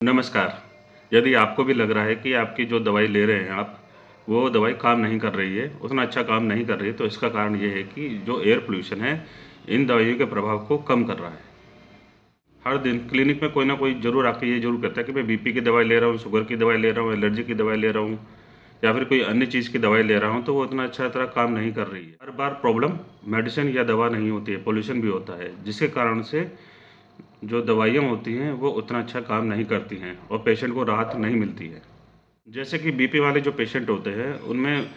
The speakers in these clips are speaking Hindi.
नमस्कार। यदि आपको भी लग रहा है कि आपकी जो दवाई ले रहे हैं आप, वो दवाई काम नहीं कर रही है, उतना अच्छा काम नहीं कर रही है, तो इसका कारण ये है कि जो एयर पॉल्यूशन है, इन दवाइयों के प्रभाव को कम कर रहा है। हर दिन क्लिनिक में कोई ना कोई ज़रूर आके ये ज़रूर कहता है कि मैं बीपी की दवाई ले रहा हूँ, शुगर की दवाई ले रहा हूँ, एलर्जी की दवाई ले रहा हूँ या फिर कोई अन्य चीज़ की दवाई ले रहा हूँ, तो वो उतना अच्छा तरह काम नहीं कर रही है। हर बार प्रॉब्लम मेडिसिन या दवा नहीं होती है, पॉल्यूशन भी होता है, जिसके कारण से जो दवाइयाँ होती हैं, वो उतना अच्छा काम नहीं करती हैं और पेशेंट को राहत नहीं मिलती है। जैसे कि बीपी वाले जो पेशेंट होते हैं, उनमें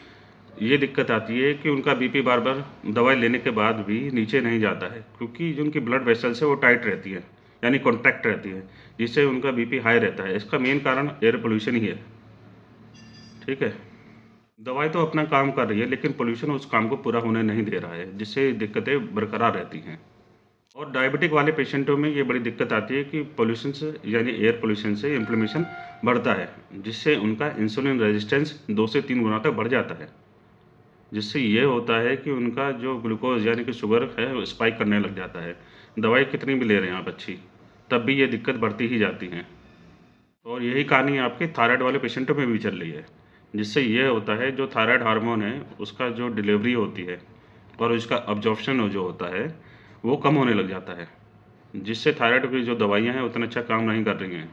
ये दिक्कत आती है कि उनका बीपी बार-बार दवाई लेने के बाद भी नीचे नहीं जाता है, क्योंकि जो उनकी ब्लड वेसल्स है वो टाइट रहती है, यानी कॉन्ट्रैक्ट रहती है, जिससे उनका बीपी हाई रहता है। इसका मेन कारण एयर पॉल्यूशन ही है, ठीक है? दवाई तो अपना काम कर रही है, लेकिन पॉल्यूशन उस काम को पूरा होने नहीं दे रहा है, जिससे दिक्कतें बरकरार रहती हैं। और डायबिटिक वाले पेशेंटों में ये बड़ी दिक्कत आती है कि पॉल्यूशन से यानी एयर पॉल्यूशन से इन्फ्लेमेशन बढ़ता है, जिससे उनका इंसुलिन रेजिस्टेंस 2 से 3 गुना तक बढ़ जाता है। जिससे ये होता है कि उनका जो ग्लूकोज़ यानी कि शुगर है वो स्पाइक करने लग जाता है। दवाई कितनी भी ले रहे हैं आप अच्छी, तब भी ये दिक्कत बढ़ती ही जाती हैं। और यही कहानी आपके थायराइड वाले पेशेंटों में भी चल रही है। जिससे ये होता है जो थायराइड हार्मोन है उसका जो डिलीवरी होती है और उसका अब्ज़ॉर्प्शन जो होता है, वो कम होने लग जाता है। जिससे थायराइड की जो दवाइयाँ हैं उतना अच्छा काम नहीं कर रही हैं।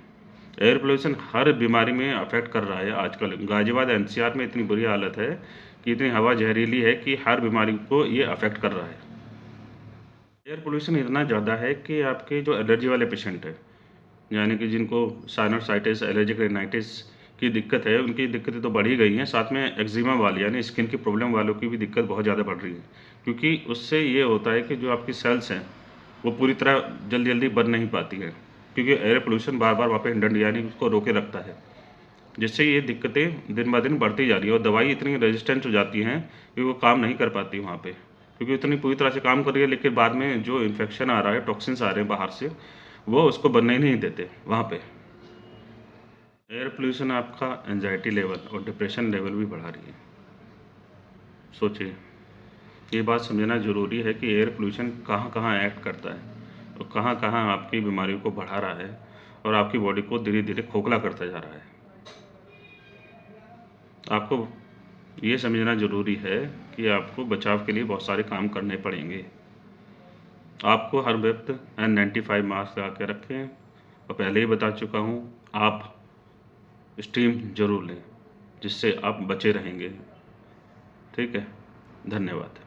एयर पोल्यूशन हर बीमारी में अफ़ेक्ट कर रहा है आजकल। गाज़ियाबाद एनसीआर में इतनी बुरी हालत है कि इतनी हवा ज़हरीली है कि हर बीमारी को ये अफ़ेक्ट कर रहा है। एयर पोल्यूशन इतना ज़्यादा है कि आपके जो एलर्जी वाले पेशेंट हैं, यानी कि जिनको साइनसाइटिस, एलर्जिक राइनाइटिस की दिक्कत है, उनकी दिक्कतें तो बढ़ ही गई हैं, साथ में एक्ज़िमा वाली यानी स्किन की प्रॉब्लम वालों की भी दिक्कत बहुत ज़्यादा बढ़ रही है। क्योंकि उससे ये होता है कि जो आपकी सेल्स हैं, वो पूरी तरह जल्दी-जल्दी बन नहीं पाती हैं, क्योंकि एयर पोल्यूशन बार-बार वहाँ पे हिंडन यानी उसको रोके रखता है। जिससे ये दिक्कतें दिन ब दिन बढ़ती जा रही है और दवाई इतनी रेज़िस्टेंट हो जाती हैं कि वो काम नहीं कर पाती वहाँ पे। क्योंकि इतनी पूरी तरह से काम कर रही है, लेकिन बाद में जो इन्फेक्शन आ रहा है, टॉक्सिन्स आ रहे हैं बाहर से, वो उसको बनने ही नहीं देते वहाँ पे। एयर पोल्यूशन आपका एंग्ज़ायटी लेवल और डिप्रेशन लेवल भी बढ़ा रही है। सोचिए, ये बात समझना ज़रूरी है कि एयर पोल्यूशन कहाँ-कहाँ एक्ट करता है और कहाँ-कहाँ आपकी बीमारियों को बढ़ा रहा है और आपकी बॉडी को धीरे-धीरे खोखला करता जा रहा है। आपको ये समझना ज़रूरी है कि आपको बचाव के लिए बहुत सारे काम करने पड़ेंगे। आपको हर वक़्त N95 मास्क लगा के रखें और पहले ही बता चुका हूँ, आप स्टीम ज़रूर लें, जिससे आप बचे रहेंगे। ठीक है? धन्यवाद।